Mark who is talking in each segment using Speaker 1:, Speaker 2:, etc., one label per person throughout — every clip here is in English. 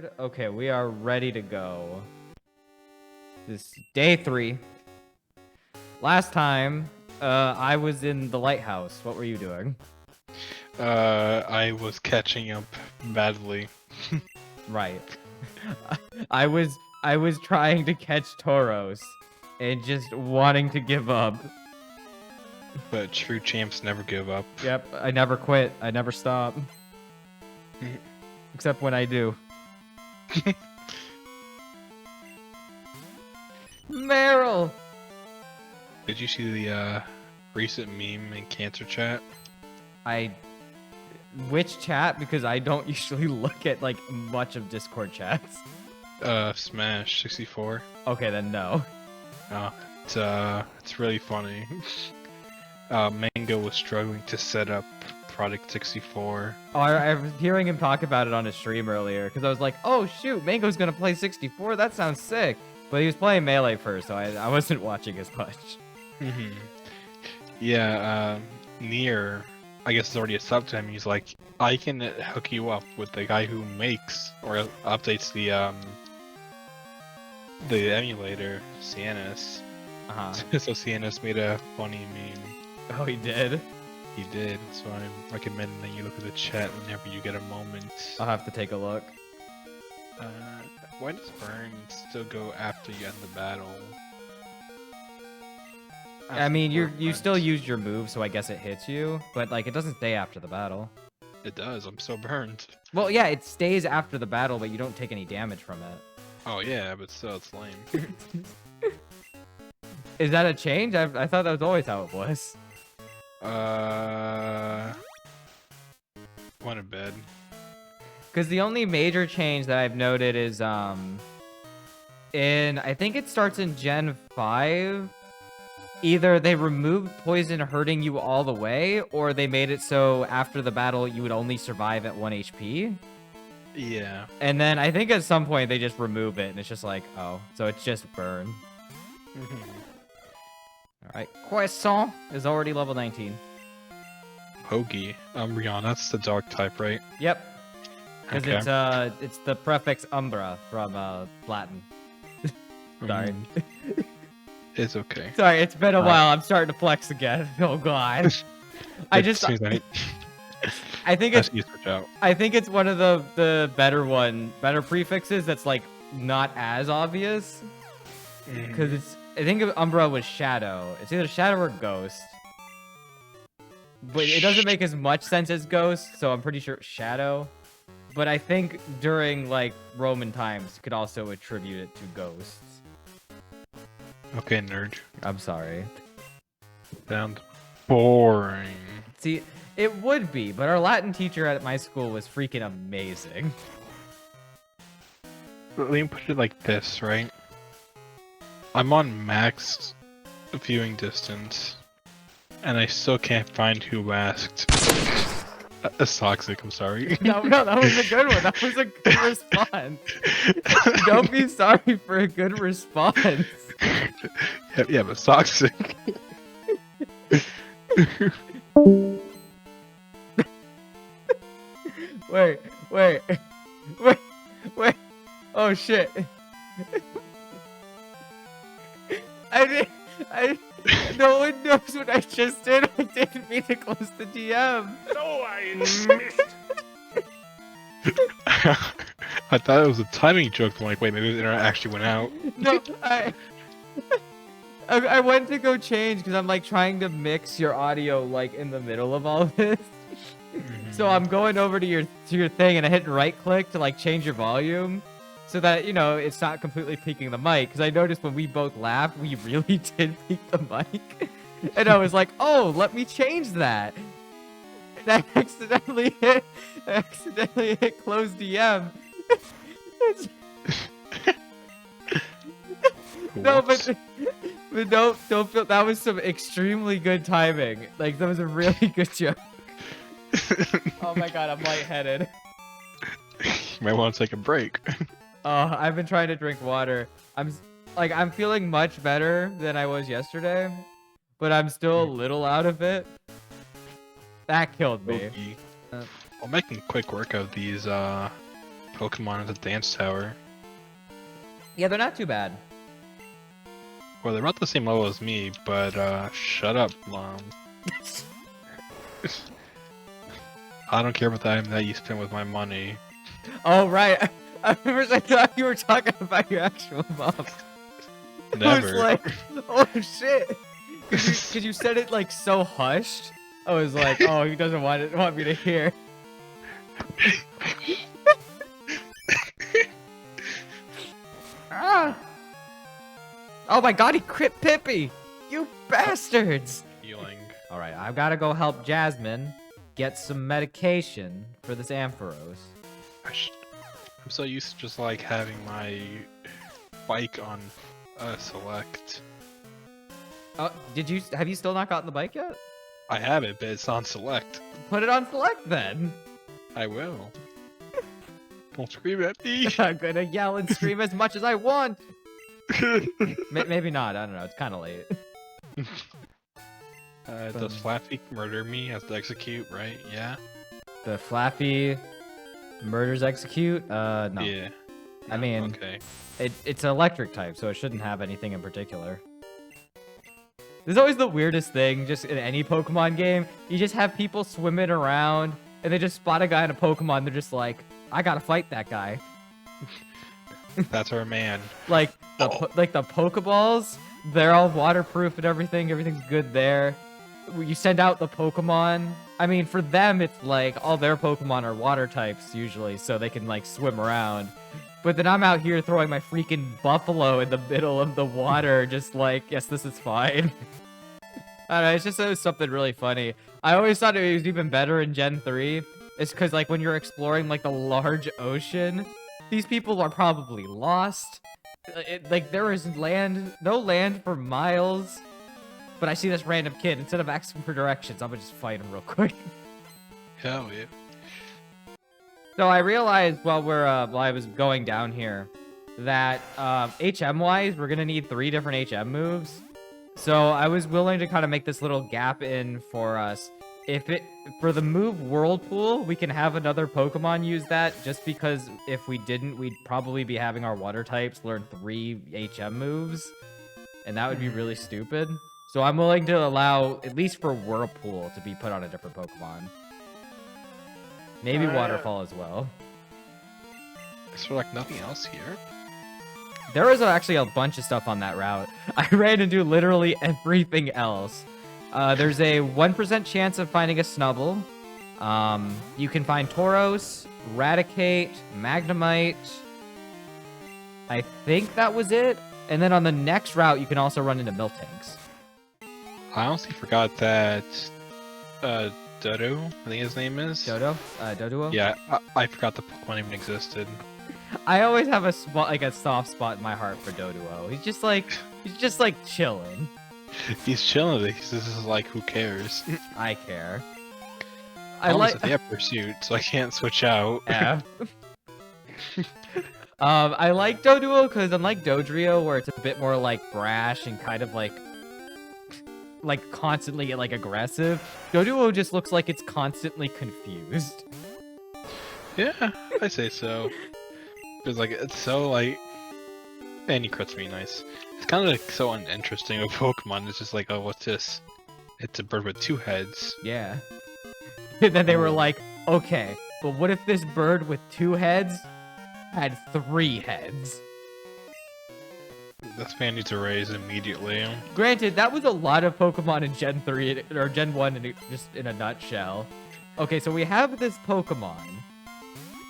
Speaker 1: Record. Okay, we are ready to go. This is day 3. Last time, I was in the lighthouse. What were you doing?
Speaker 2: I was catching up badly.
Speaker 1: Right. I was trying to catch toros and just wanting to give up.
Speaker 2: But true champs never give up.
Speaker 1: Yep, I never quit. I never stop. Except when I do. Meryl!
Speaker 2: Did you see the recent meme in cancer chat?
Speaker 1: Which chat? Because I don't usually look at like much of Discord chats.
Speaker 2: Smash 64.
Speaker 1: Okay, then no.
Speaker 2: Oh, it's really funny. Mango was struggling to set up Product 64.
Speaker 1: Oh, I was hearing him talk about it on his stream earlier because I was like, oh shoot, Mango's gonna play 64? That sounds sick. But he was playing Melee first, so I wasn't watching as much.
Speaker 2: Yeah, Nier, I guess it's already a sub to him. He's like, I can hook you up with the guy who makes or updates the emulator, Cianis. So Cianis made a funny meme.
Speaker 1: Oh, he did?
Speaker 2: He did, so I'm recommending that you look at the chat whenever you get a moment.
Speaker 1: I'll have to take a look.
Speaker 2: Why does burn still go after you end the battle?
Speaker 1: I mean, you still use your move, so I guess it hits you, but like it doesn't stay after the battle.
Speaker 2: It does, I'm so burned.
Speaker 1: Well, yeah, it stays after the battle, but you don't take any damage from it.
Speaker 2: Oh yeah, but still, it's lame.
Speaker 1: Is that a change? I thought that was always how it was.
Speaker 2: Went to bed.
Speaker 1: Because the only major change that I've noted is, I think it starts in Gen 5. Either they removed poison hurting you all the way, or they made it so after the battle you would only survive at 1 HP.
Speaker 2: Yeah.
Speaker 1: And then I think at some point they just remove it, and it's just like, oh, so it's just burn. Alright, Croissant is already level 19.
Speaker 2: Hoagie. Umbreon, that's the dark type, right?
Speaker 1: Yep. Because
Speaker 2: Okay.
Speaker 1: it's the prefix Umbra from Latin. Sorry.
Speaker 2: It's okay.
Speaker 1: Sorry, it's been a while. I'm starting to flex again. Oh god. I think it's one of the better prefixes that's like not as obvious. Because I think Umbra was Shadow. It's either Shadow or Ghost. But it doesn't make as much sense as Ghost, so I'm pretty sure it's Shadow. But I think during like Roman times, you could also attribute it to ghosts.
Speaker 2: Okay, nerd.
Speaker 1: I'm sorry.
Speaker 2: Sounds boring.
Speaker 1: See, it would be, but our Latin teacher at my school was freaking amazing.
Speaker 2: Let me put it like this, right? I'm on max viewing distance, and I still can't find who asked. That's toxic, I'm sorry.
Speaker 1: No, that was a good one. That was a good response. Don't be sorry for a good response.
Speaker 2: Yeah, but toxic.
Speaker 1: Wait. Oh shit. No one knows what I just did. I didn't mean to close the DM.
Speaker 3: No, I missed.
Speaker 2: I thought it was a timing joke. I'm like, wait, maybe the internet actually went out.
Speaker 1: No, I went to go change because I'm like trying to mix your audio like in the middle of all of this. So I'm going over to your thing and I hit right click to like change your volume so that, you know, it's not completely peaking the mic. Because I noticed when we both laughed, we really did peak the mic. And I was like, oh, let me change that. And I accidentally hit close DM. No, but don't feel that was some extremely good timing. Like that was a really good joke. Oh my god, I'm lightheaded.
Speaker 2: You might want to take a break.
Speaker 1: Oh, I've been trying to drink water. I'm feeling much better than I was yesterday, but I'm still a little out of it. That killed me.
Speaker 2: I'm making quick work of these Pokemon in the Dance Tower.
Speaker 1: Yeah, they're not too bad.
Speaker 2: Well, they're about the same level as me, but shut up, Mom. I don't care about the item that you spent with my money.
Speaker 1: Oh, right. I thought you were talking about your actual mom. I
Speaker 2: Never.
Speaker 1: was like, oh shit. Because you said it like so hushed. I was like, oh, he doesn't want me to hear. Ah. Oh my god, he crit Pippi! You bastards!
Speaker 2: Healing.
Speaker 1: Alright, I've got to go help Jasmine get some medication for this Ampharos.
Speaker 2: I'm so used to just like having my bike on select.
Speaker 1: Oh, have you still not gotten the bike yet?
Speaker 2: I have it, but it's on select.
Speaker 1: Put it on select then.
Speaker 2: I will. Don't scream at me.
Speaker 1: I'm gonna yell and scream as much as I want. Maybe not. I don't know. It's kind of late.
Speaker 2: Does Flappy murder me? Has to execute, right? Yeah.
Speaker 1: The Flappy murders execute? No.
Speaker 2: Yeah.
Speaker 1: I mean,
Speaker 2: okay.
Speaker 1: It's an electric type, so it shouldn't have anything in particular. This is always the weirdest thing, just in any Pokemon game. You just have people swimming around, and they just spot a guy in a Pokemon. They're just like, I gotta fight that guy.
Speaker 2: That's our man.
Speaker 1: Like the Pokeballs, they're all waterproof and everything. Everything's good there. You send out the Pokemon. I mean, for them, it's like all their Pokemon are water types usually, so they can like swim around. But then I'm out here throwing my freaking buffalo in the middle of the water, just like, yes, this is fine. I don't know, it was something really funny. I always thought it was even better in Gen 3. It's because, like, when you're exploring, like, the large ocean, these people are probably lost. Like, there is no land for miles. But I see this random kid. Instead of asking for directions, I'm gonna just fight him real quick.
Speaker 2: Hell yeah.
Speaker 1: So I realized while I was going down here that HM-wise, we're gonna need 3 different HM moves. So I was willing to kind of make this little gap in for us. For the move Whirlpool, we can have another Pokemon use that, just because if we didn't, we'd probably be having our water types learn 3 HM moves, and that would be really stupid. So I'm willing to allow, at least for Whirlpool, to be put on a different Pokemon. Maybe Waterfall as well.
Speaker 2: Is there like nothing else here?
Speaker 1: There was actually a bunch of stuff on that route. I ran into literally everything else. There's a 1% chance of finding a Snubble. You can find Tauros, Raticate, Magnemite. I think that was it. And then on the next route, you can also run into Miltanks.
Speaker 2: I honestly forgot that Dodo, I think his name is.
Speaker 1: Dodo? Doduo?
Speaker 2: Yeah, I forgot the Pokemon even existed.
Speaker 1: I always have a soft spot in my heart for Doduo. He's just like chilling.
Speaker 2: He's chilling. This is like, who cares?
Speaker 1: I care.
Speaker 2: I like. They have Pursuit, so I can't switch out.
Speaker 1: Yeah. I like Doduo because unlike Dodrio, where it's a bit more like brash and kind of like constantly like aggressive, Doduo just looks like it's constantly confused.
Speaker 2: Yeah, I say so. It's like, it's so like, and he crits me nice. It's kind of like so uninteresting of Pokemon. It's just like, oh, what's this? It's a bird with 2 heads.
Speaker 1: Yeah. And then they were like, okay, but what if this bird with 2 heads had 3 heads?
Speaker 2: This man needs a raise immediately.
Speaker 1: Granted, that was a lot of Pokemon in Gen 3, or Gen 1 just in a nutshell. Okay, so we have this Pokemon,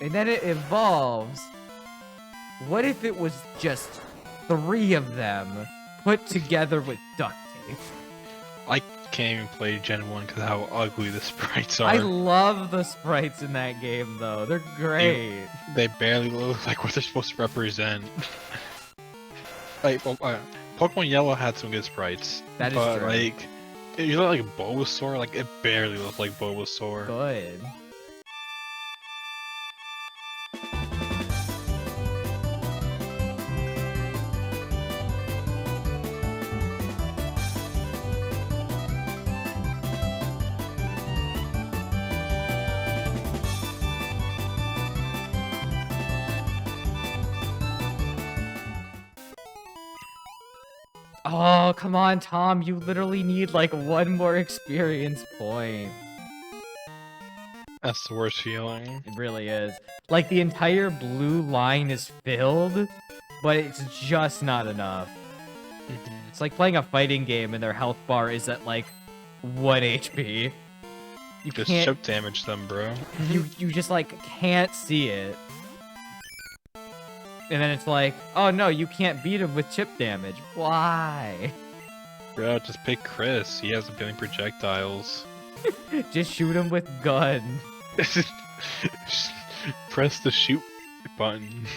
Speaker 1: and then it evolves. What if it was just 3 of them put together with duct tape?
Speaker 2: I can't even play Gen 1 because of how ugly the sprites are.
Speaker 1: I love the sprites in that game, though. They're great.
Speaker 2: They barely look like what they're supposed to represent. Like, Pokemon Yellow had some good sprites.
Speaker 1: That is
Speaker 2: but,
Speaker 1: true.
Speaker 2: like, you look like Bulbasaur, like, it barely looks like Bulbasaur.
Speaker 1: Good. Oh, come on, Tom. You literally need like one more experience point.
Speaker 2: That's the worst feeling.
Speaker 1: It really is. Like, the entire blue line is filled, but it's just not enough. It's like playing a fighting game and their health bar is at like 1 HP. You
Speaker 2: Just
Speaker 1: can't,
Speaker 2: chip damage them, bro.
Speaker 1: you just like can't see it. And then it's like, oh no, you can't beat him with chip damage. Why?
Speaker 2: Bro, just pick Chris. He has a billion projectiles.
Speaker 1: Just shoot him with gun.
Speaker 2: Press the shoot button.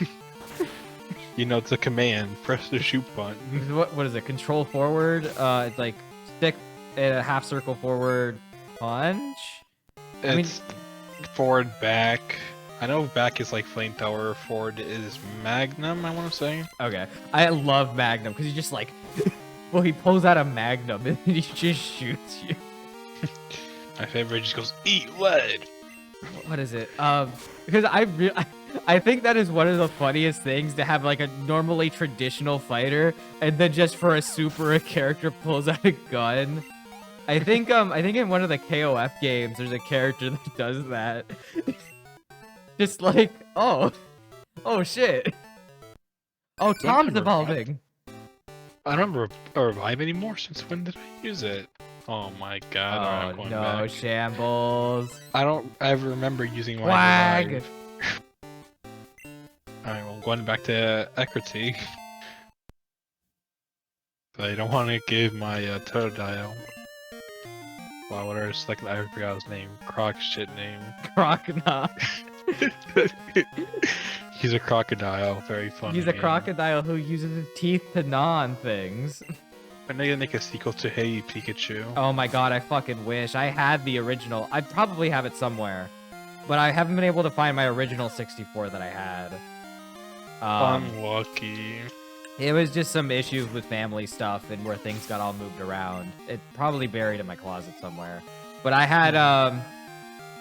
Speaker 2: You know, it's a command. Press the shoot button.
Speaker 1: What is it? Control forward? It's like stick in a half circle forward punch?
Speaker 2: It's forward, back. I know back is like flamethrower, forward is magnum, I want to say.
Speaker 1: Okay. I love Magnum because he just like, well, he pulls out a Magnum and he just shoots you.
Speaker 2: My favorite just goes, eat lead.
Speaker 1: What is it? Because I think that is one of the funniest things to have like a normally traditional fighter and then just for a super a character pulls out a gun. I think in one of the KOF games there's a character that does that. Just like, oh shit. Oh, Tom's evolving.
Speaker 2: I don't remember a revive anymore. Since when did I use it? Oh my god. Alright, I'm going
Speaker 1: no,
Speaker 2: back.
Speaker 1: shambles.
Speaker 2: I don't ever remember using my
Speaker 1: Wag.
Speaker 2: revive. Alright, well, going back to Equity. I don't want to give my Totodile. Wow, what are his, like, I forgot his name. Croc shit name.
Speaker 1: Crocodile.
Speaker 2: He's a crocodile, very funny.
Speaker 1: He's a crocodile who uses his teeth to gnaw on things.
Speaker 2: Are they gonna make a sequel to Hey Pikachu?
Speaker 1: Oh my god, I fucking wish. I had the original. I probably have it somewhere. But I haven't been able to find my original 64 that I had.
Speaker 2: Unlucky.
Speaker 1: It was just some issues with family stuff and where things got all moved around. It's probably buried in my closet somewhere. But I had,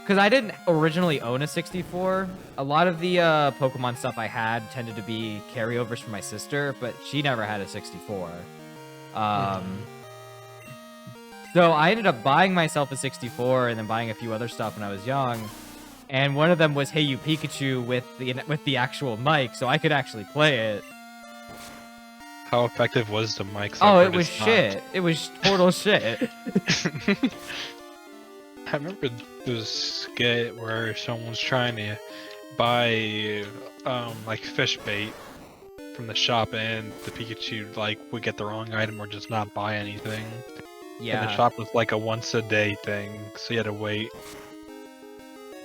Speaker 1: because I didn't originally own a 64. A lot of the Pokemon stuff I had tended to be carryovers from my sister, but she never had a 64. So I ended up buying myself a 64 and then buying a few other stuff when I was young. And one of them was Hey You Pikachu with the actual mic, so I could actually play it.
Speaker 2: How effective was the mic?
Speaker 1: Oh, it was shit. It was total shit.
Speaker 2: I remember this skit where someone's trying to buy like fish bait from the shop, and the Pikachu like would get the wrong item or just not buy anything.
Speaker 1: Yeah.
Speaker 2: And the shop was like a once a day thing, so you had to wait.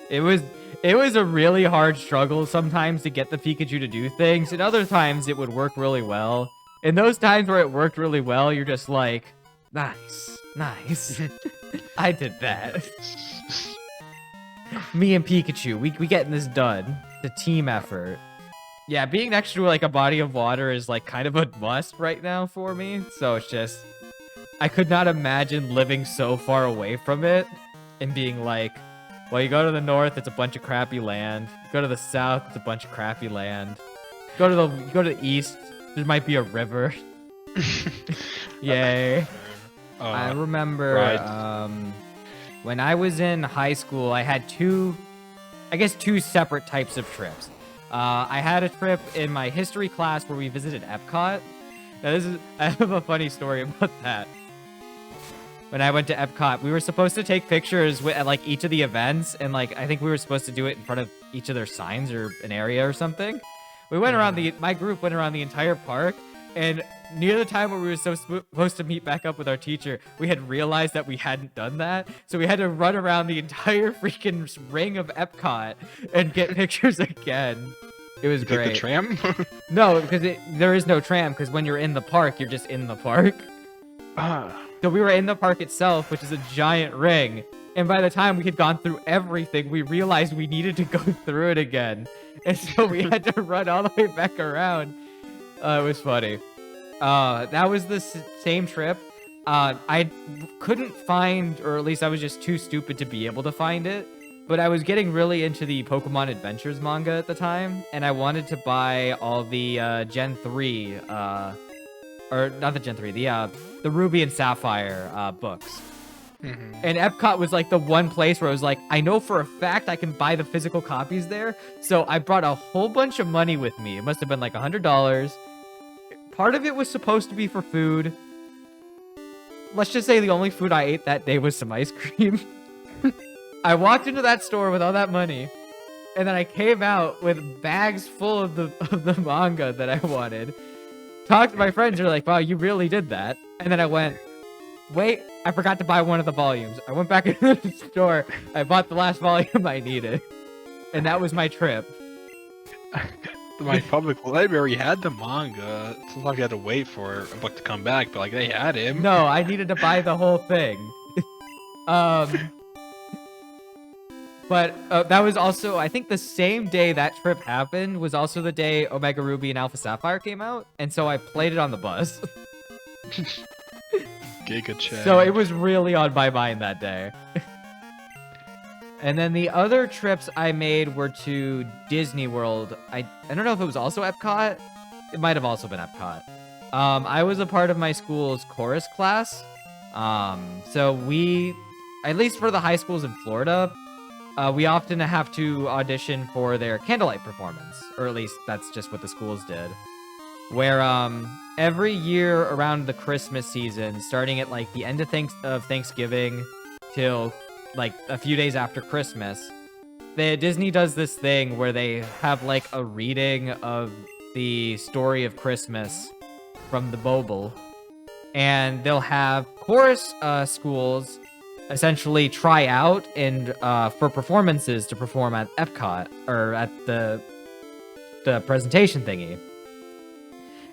Speaker 1: It was a really hard struggle sometimes to get the Pikachu to do things, and other times it would work really well. In those times where it worked really well, you're just like, nice, nice. I did that. Me and Pikachu, we getting this done. It's a team effort. Yeah, being next to like a body of water is like kind of a must right now for me. So it's just, I could not imagine living so far away from it and being like, well, you go to the north, it's a bunch of crappy land. You go to the south, it's a bunch of crappy land. You go to the east, there might be a river. Yay. I remember when I was in high school, I had two separate types of trips. I had a trip in my history class where we visited Epcot. Now I have a funny story about that. When I went to Epcot, we were supposed to take pictures at like each of the events, and like I think we were supposed to do it in front of each of their signs or an area or something. We went around my group went around the entire park, and near the time where we were supposed to meet back up with our teacher, we had realized that we hadn't done that. So we had to run around the entire freaking ring of Epcot and get pictures again. It was great.
Speaker 2: Take the tram?
Speaker 1: No, because there is no tram, because when you're in the park, you're just in the park. So we were in the park itself, which is a giant ring. And by the time we had gone through everything, we realized we needed to go through it again. And so we had to run all the way back around. It was funny. That was the same trip. I couldn't find, or at least I was just too stupid to be able to find it. But I was getting really into the Pokemon Adventures manga at the time. And I wanted to buy all the Gen 3 or not the Gen 3, the Ruby and Sapphire books.
Speaker 2: Mm-hmm.
Speaker 1: And Epcot was like the one place where I was like, I know for a fact I can buy the physical copies there. So I brought a whole bunch of money with me. It must have been like $100. Part of it was supposed to be for food. Let's just say the only food I ate that day was some ice cream. I walked into that store with all that money, and then I came out with bags full of the manga that I wanted. Talked to my friends, they're like, wow, you really did that. And then I went, wait, I forgot to buy one of the volumes. I went back into the store, I bought the last volume I needed. And that was my trip.
Speaker 2: My public library had the manga. Sometimes you had to wait for a book to come back, but like they had him.
Speaker 1: No, I needed to buy the whole thing. But that was also, I think the same day that trip happened was also the day Omega Ruby and Alpha Sapphire came out. And so I played it on the bus.
Speaker 2: Giga chat.
Speaker 1: So it was really on my mind that day. And then the other trips I made were to Disney World. I don't know if it was also Epcot. It might have also been Epcot. I was a part of my school's chorus class. So we, at least for the high schools in Florida, we often have to audition for their candlelight performance, or at least that's just what the schools did. Where every year around the Christmas season, starting at like the end of Thanksgiving till like a few days after Christmas, Disney does this thing where they have like a reading of the story of Christmas from the Bible, and they'll have chorus schools essentially try out and for performances to perform at Epcot or at the presentation thingy.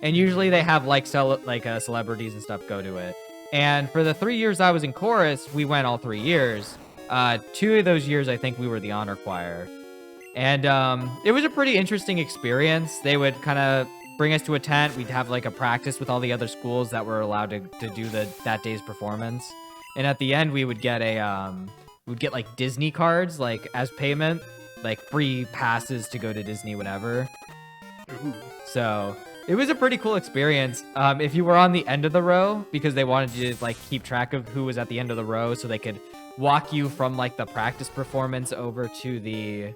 Speaker 1: And usually they have like celebrities and stuff go to it. And for the 3 years I was in chorus, we went all 3 years. 2 of those years, I think we were the honor choir. And it was a pretty interesting experience. They would kind of bring us to a tent. We'd have like a practice with all the other schools that were allowed to do that day's performance. And at the end, we would get like Disney cards, like as payment, like free passes to go to Disney whenever.
Speaker 2: Ooh.
Speaker 1: So it was a pretty cool experience. If you were on the end of the row, because they wanted you to like keep track of who was at the end of the row, so they could walk you from like the practice performance over to the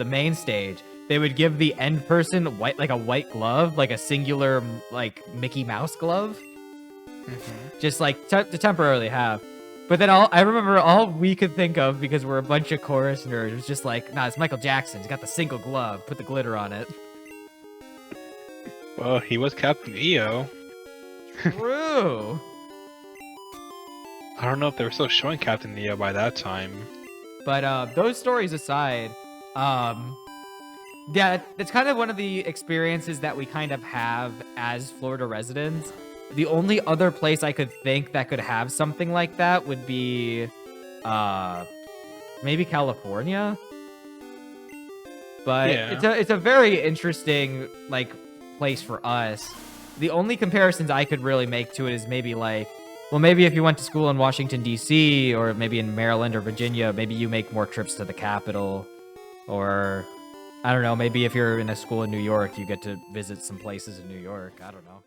Speaker 1: main stage. They would give the end person a white glove, like a singular like Mickey Mouse glove, just like to temporarily have. But then I remember all we could think of, because we're a bunch of chorus nerds, was just like, nah, it's Michael Jackson. He's got the single glove. Put the glitter on it.
Speaker 2: Well, he was Captain EO.
Speaker 1: True.
Speaker 2: I don't know if they were still showing Captain Neo by that time.
Speaker 1: But those stories aside, yeah, it's kind of one of the experiences that we kind of have as Florida residents. The only other place I could think that could have something like that would be maybe California. But
Speaker 2: yeah.
Speaker 1: it's a very interesting like place for us. The only comparisons I could really make to it is maybe like, well, maybe if you went to school in Washington, D.C., or maybe in Maryland or Virginia, maybe you make more trips to the capital. Or, I don't know, maybe if you're in a school in New York, you get to visit some places in New York. I don't know.